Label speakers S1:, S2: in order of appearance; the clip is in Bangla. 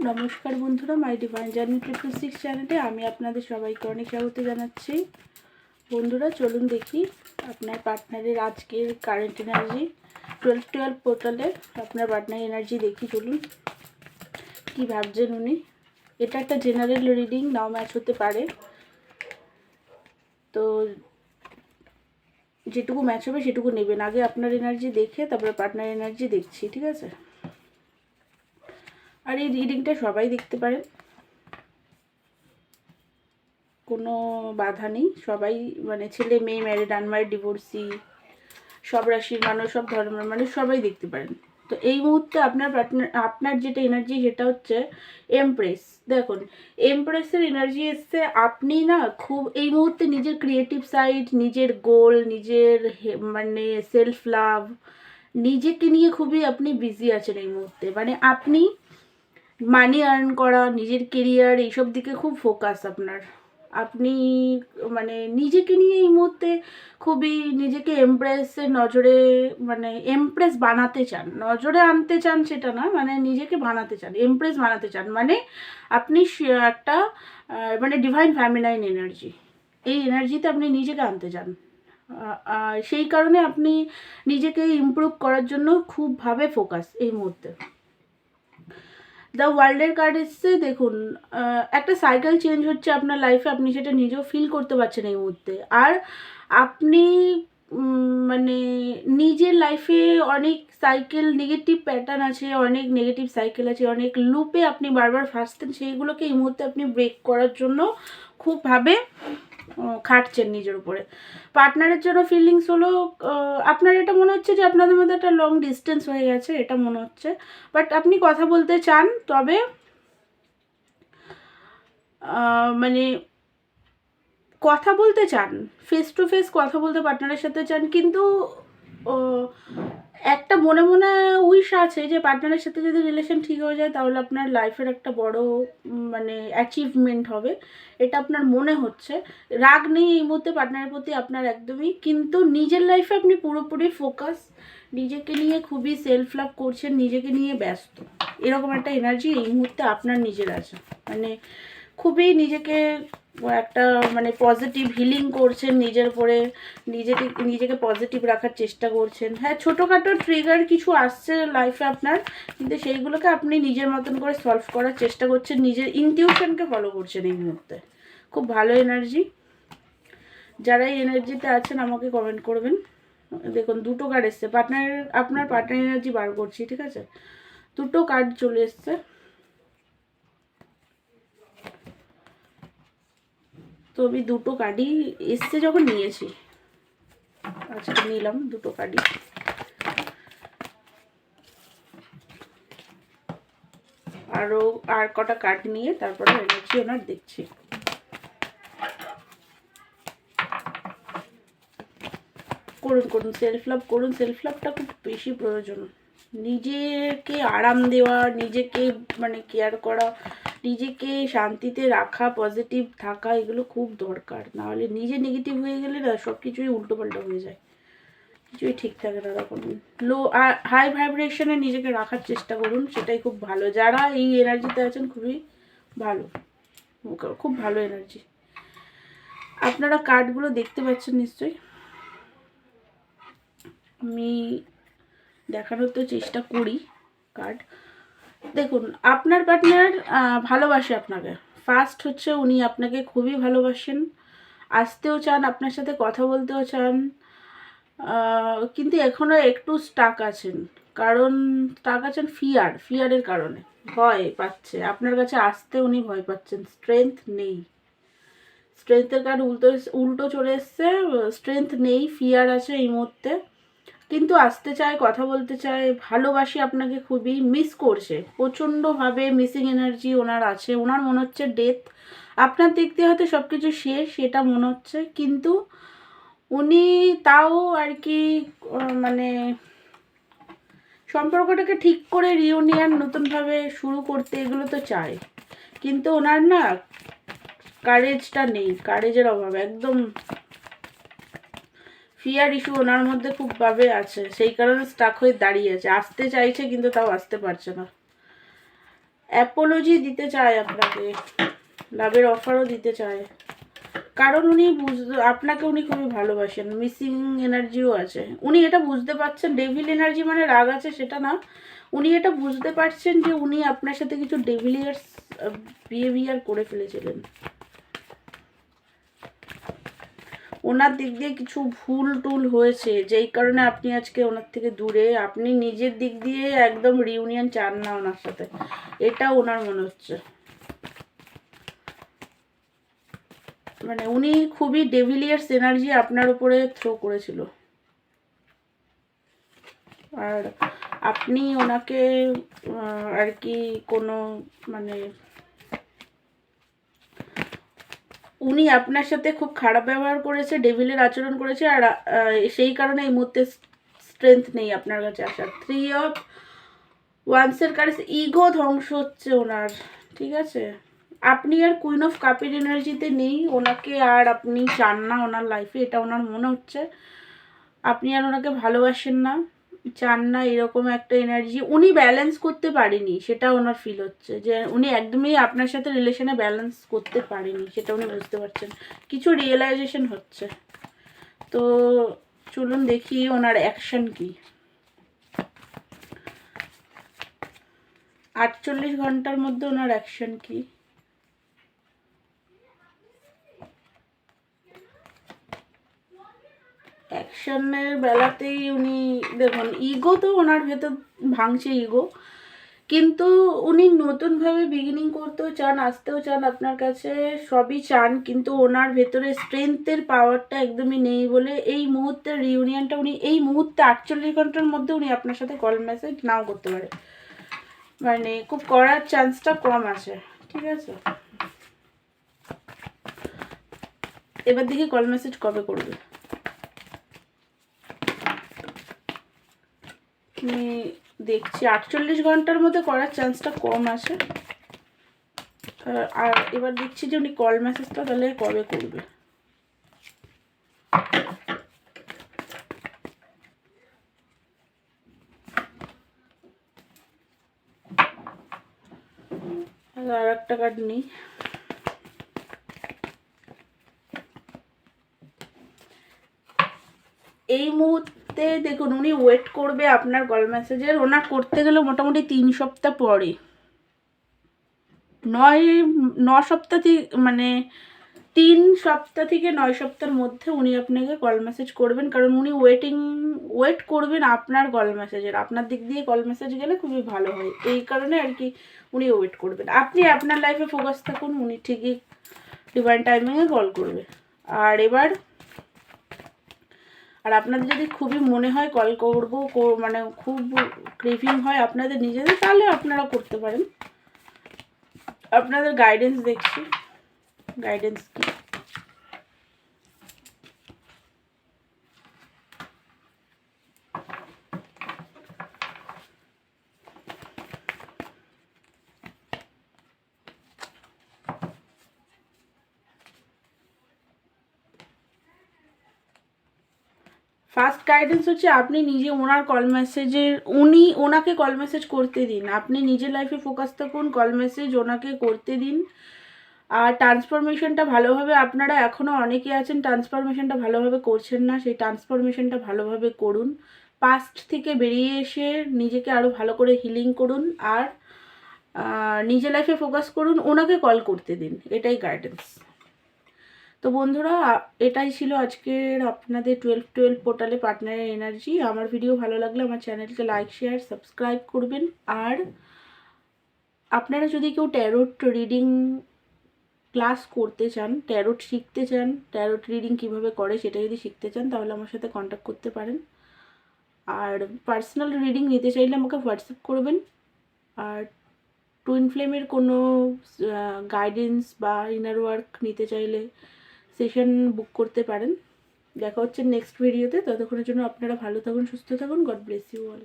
S1: নমস্কার বন্ধুরা, মাই ডিভাইন জার্নি 666 চ্যানেলে আমি আপনাদের সবাইকে অনেক স্বাগত জানাচ্ছি। বন্ধুরা চলুন দেখি আপনার পার্টনারের আজকের কারেন্ট এনার্জি 12 পোর্টালে আপনার পার্টনার এনার্জি দেখি। চলুন কি ভাবছেন উনি। এটা একটা জেনারেল রিডিং, নাও ম্যাচ হতে পারে, তো যেটুকু ম্যাচ হবে সেটুকু নেবেন। আগে আপনার এনার্জি দেখে তারপরে পার্টনার এনার্জি দেখছি, ঠিক আছে? আর এই রিডিংটা সবাই দেখতে পারেন, কোনো বাধা নেই। সবাই মানে ছেলে মেয়ে, ম্যারিড আনম্যারিড, ডিভোর্সি, সব রাশির মানুষ, সব ধর্মের মানুষ সবাই দেখতে পারেন। তো এই মুহূর্তে আপনার যেটা এনার্জি সেটা হচ্ছে এমপ্রেস। দেখুন এমপ্রেসের এনার্জি এসছে। আপনি না খুব এই মুহূর্তে নিজের ক্রিয়েটিভ সাইড, নিজের গোল, নিজের মানে সেলফ লাভ, নিজেকে নিয়ে খুবই আপনি বিজি আছেন এই মুহূর্তে। মানে আপনি মানি আর্ন করা, নিজের কেরিয়ার, এইসব দিকে খুব ফোকাস আপনার। আপনি মানে নিজেকে নিয়ে এই মুহূর্তে খুবই নিজেকে এমপ্রেসের নজরে, মানে এমপ্রেস বানাতে চান, নজরে আনতে চান সেটা না, মানে নিজেকে বানাতে চান, এমপ্রেস বানাতে চান। মানে আপনি একটা মানে ডিভাইন ফ্যামিনাইন এনার্জি, এই এনার্জিতে আপনি নিজেকে আনতে চান। সেই কারণে আপনি নিজেকে ইমপ্রুভ করার জন্য খুবভাবে ফোকাস এই মুহূর্তে। দ্য ওয়ার্ল্ডের কার্ড এসছে। দেখুন একটা সাইকেল চেঞ্জ হচ্ছে আপনার লাইফে, আপনি সেটা নিজেও ফিল করতে পারছেন এই মুহূর্তে। আর আপনি মানে নিজের লাইফে অনেক সাইকেল, নেগেটিভ প্যাটার্ন আছে, অনেক নেগেটিভ সাইকেল আছে, অনেক লুপে আপনি বারবার ফাঁসতেন, সেইগুলোকে এই মুহূর্তে আপনি ব্রেক করার জন্য খুবভাবে খাটছেন নিজের উপরে। পার্টনারের জন্য ফিলিংস হলো আপনার এটা মনে হচ্ছে যে আপনাদের মধ্যে একটা লং ডিস্টেন্স হয়ে গেছে, এটা মনে হচ্ছে। বাট আপনি কথা বলতে চান, তবে মানে কথা বলতে চান, ফেস টু ফেস কথা বলতে পার্টনারের সাথে চান, কিন্তু একটা মনে মনে উইশ আছে যে পার্টনারের সাথে যদি রিলেশন ঠিক হয়ে যায় তাহলে আপনার লাইফের একটা বড় মানে অ্যাচিভমেন্ট হবে, এটা আপনার মনে হচ্ছে। রাগ নেই এই মুহূর্তে পার্টনারের প্রতি আপনার একদমই, কিন্তু নিজের লাইফে আপনি পুরোপুরি ফোকাস, নিজেকে নিয়ে খুবই সেলফ লাভ করছেন, নিজেকে নিয়ে ব্যস্ত, এরকম একটা এনার্জি এই মুহূর্তে আপনার নিজের আছে। মানে খুবই নিজেকে একটা মানে পজিটিভ হিলিং করছেন, নিজের উপরে নিজেকে পজিটিভ রাখার চেষ্টা করছেন। হ্যাঁ, ছোটোখাটো ট্রিগার কিছু আসছে লাইফে আপনার, কিন্তু সেইগুলোকে আপনি নিজের মতন করে সলভ করার চেষ্টা করছেন, নিজের ইনটিউশনকে ফলো করছেন এই মুহূর্তে। খুব ভালো এনার্জি। যারা এই এনার্জিতে আছেন আমাকে কমেন্ট করবেন। দেখুন দুটো কার্ড এসছে, আপনার পার্টনার এনার্জি বার করছি, ঠিক আছে? দুটো কার্ড চলে এসছে। তো আমি দুটো কার্ডই এসছে যখন নিয়েছি, আজকে নিলাম দুটো কার্ডই। আর কটা কার্ড নিয়ে তারপরে এনার্জি ওনার দেখছি। করুন সেলফ লাভ করুন, সেলফ লাভটা খুব বেশি প্রয়োজন। নিজেকে আরাম দেওয়া, নিজেকে মানে কেয়ার করা, নিজেকে শান্তিতে রাখা, পজিটিভ থাকা, এগুলো খুব দরকার। নাহলে নিজে নেগেটিভ হয়ে গেলে না সব কিছুই উল্টোপাল্টা হয়ে যায়, কিছুই ঠিক থাকে না। তখন লো হাই ভাইব্রেশনে নিজেকে রাখার চেষ্টা করুন, সেটাই খুব ভালো। যারা এই এনার্জিতে আছেন খুবই ভালো, খুব ভালো এনার্জি। আপনারা কার্ডগুলো দেখতে পাচ্ছেন নিশ্চয়ই, আমি দেখানোর তো চেষ্টা করি। কার্ড দেখুন, আপনার পার্টনার ভালোবাসে আপনাকে। ফার্স্ট হচ্ছে উনি আপনাকে খুবই ভালোবাসেন, আসতেও চান, আপনার সাথে কথা বলতেও চান, কিন্তু এখনও একটু স্টাক আছেন। কারণ স্টাক আছেন ফিয়ারের কারণে, ভয় পাচ্ছে আপনার কাছে আসতে, উনি ভয় পাচ্ছেন। স্ট্রেংথ নেই, স্ট্রেংথের কার্ড উল্টো চলে এসছে। স্ট্রেংথ নেই, ফিয়ার আছে এই মুহূর্তে, কিন্তু আসতে চায়, কথা বলতে চায়, ভালোবাসি আপনাকে, খুবই মিস করছে, প্রচণ্ডভাবে মিসিং এনার্জি ওনার আছে। ওনার মনে হচ্ছে ডেথ, আপনার দিক দিয়ে হয়তো সব কিছু শেষ সেটা মনে হচ্ছে, কিন্তু উনি তাও আর কি মানে সম্পর্কটাকে ঠিক করে রিউনিয়ন নতুনভাবে শুরু করতে, এগুলো তো চায়, কিন্তু ওনার না কারেজটা নেই, কারেজের অভাব, একদম ফিয়ার ইস্যু ওনার মধ্যে খুবভাবে আছে, সেই কারণে স্টাক হয়ে দাঁড়িয়ে আছে। আসতে চাইছে কিন্তু তাও আসতে পারছে না। অ্যাপোলজি দিতে চায় আপনাকে, লাভের অফারও দিতে চায়, কারণ উনি আপনাকে উনি খুবই ভালোবাসেন। মিসিং এনার্জিও আছে, উনি এটা বুঝতে পারছেন। ডেভিল এনার্জি মানে রাগ আছে সেটা না, উনি এটা বুঝতে পারছেন যে উনি আপনার সাথে কিছু ডেভিলিয়ার্স বিহেভিয়ার করে ফেলেছিলেন। ওনার দিক দিয়ে কিছু ভুল টুল হয়েছে, যেই কারণে আপনি আজকে ওনার থেকে দূরে। আপনি নিজের দিক দিয়ে একদম রিউনিয়ন চান না ওনার সাথে, এটা ওনার মনে হচ্ছে। মানে উনি খুবই ডেভিলিয়ার্স এনার্জি আপনার উপরে থ্রো করেছিল, আর আপনি ওনাকে আর কি কোনো মানে উনি আপনার সাথে খুব খারাপ ব্যবহার করেছে, ডেভিলের আচরণ করেছে, আর সেই কারণে এই মুহূর্তে স্ট্রেংথ নেই আপনার কাছে আসার। 3 অফ ওয়ান্সের কাছে ইগো ধ্বংস হচ্ছে ওনার, ঠিক আছে? আপনি আর কুইন অফ কাপের এনার্জিতে নেই, ওনাকে আর আপনি চান না ওনার লাইফে, এটা ওনার মনে হচ্ছে। আপনি আর ওনাকে ভালোবাসেন না, চান না, এরকম একটা এনার্জি। উনি ব্যালেন্স করতে পারেনি, সেটা ওনার ফিল হচ্ছে, যে উনি একদমই আপনার সাথে রিলেশনে ব্যালেন্স করতে পারেনি, সেটা উনি বুঝতে পারছেন। কিছু রিয়েলাইজেশন হচ্ছে। তো চলুন দেখি ওনার অ্যাকশন কি। 48 ঘন্টার মধ্যে ওনার অ্যাকশন কি। অ্যাকশনের বেলাতেই উনি দেখুন, ইগো তো ওনার ভেতর ভাঙছে ইগো, কিন্তু উনি নতুনভাবে বিগিনিং করতেও চান, আসতেও চান আপনার কাছে, সবই চান, কিন্তু ওনার ভেতরে স্ট্রেংথের পাওয়ারটা একদমই নেই বলে এই মুহূর্তের রিউনিয়নটা উনি এই মুহূর্তে 48 ঘন্টার মধ্যে উনি আপনার সাথে কল মেসেজ নাও করতে পারে, মানে খুব করার চান্সটা কম আছে, ঠিক আছে? এবার দেখি কল মেসেজ কবে করবে। আমি দেখছি 48 ঘন্টার মধ্যে করার চান্সটা কম আছে, আর এবার দেখছি যে উনি কল মেসেজটা তাহলে কবে করবে। আর একটা কার্ড নিই। এই মুহূর্তে দেখুন উনি ওয়েট করবে আপনার কল মেসেজের, ওনার করতে গেলে মোটামুটি 3 সপ্তাহ পরে, 9 সপ্তাহ থেকে, মানে 3 সপ্তাহ থেকে 9 সপ্তাহের মধ্যে উনি আপনাকে কল মেসেজ করবেন, কারণ উনি ওয়েট করবেন আপনার কল মেসেজের। আপনার দিক দিয়ে কল মেসেজ গেলে খুবই ভালো হয়, এই কারণে আর কি উনি ওয়েট করবেন। আপনি আপনার লাইফে ফোকাস থাকুন, উনি ঠিকই ডিভাইন টাইমিংয়ে কল করবে। আর আপনাদের যদি খুবই মনে হয় কল করবো, মানে খুব ক্রেভিং হয় আপনাদের নিজেদের, তাহলে আপনারা করতে পারেন। আপনাদের গাইডেন্স দেখছি, গাইডেন্স কি। ফার্স্ট গাইডেন্স হচ্ছে আপনি নিজে ওনার কল মেসেজের, ওনাকে কল মেসেজ করতে দিন, আপনি নিজের লাইফে ফোকাস থাকুন, কল মেসেজ ওনাকে করতে দিন। আর ট্রান্সফরমেশনটা ভালোভাবে, আপনারা এখনও অনেকে আছেন ট্রান্সফরমেশনটা ভালোভাবে করছেন না, সেই ট্রান্সফরমেশনটা ভালোভাবে করুন। পাস্ট থেকে বেরিয়ে এসে নিজেকে আরও ভালো করে হিলিং করুন, আর নিজের লাইফে ফোকাস করুন, ওনাকে কল করতে দিন, এটাই গাইডেন্স। তো বন্ধুরা, এটাই ছিল আজকের আপনাদের 12-12 পোর্টালে পার্টনারের এনার্জি। আমার ভিডিও ভালো লাগলে আমার চ্যানেলকে লাইক শেয়ার সাবস্ক্রাইব করবেন। আর আপনারা যদি কেউ ট্যারোট রিডিং ক্লাস করতে চান, ট্যারোট শিখতে চান, ট্যারোট রিডিং কিভাবে করে সেটা যদি শিখতে চান, তাহলে আমার সাথে কন্ট্যাক্ট করতে পারেন। আর পার্সোনাল রিডিং নিতে চাইলে আমাকে হোয়াটসঅ্যাপ করবেন। আর টুইন ফ্লেমের কোনো গাইডেন্স বা ইনার ওয়ার্ক নিতে চাইলে সেশন বুক করতে পারেন। দেখা হচ্ছে নেক্সট ভিডিওতে, ততক্ষণের জন্য আপনারা ভালো থাকুন, সুস্থ থাকুন। God bless you all.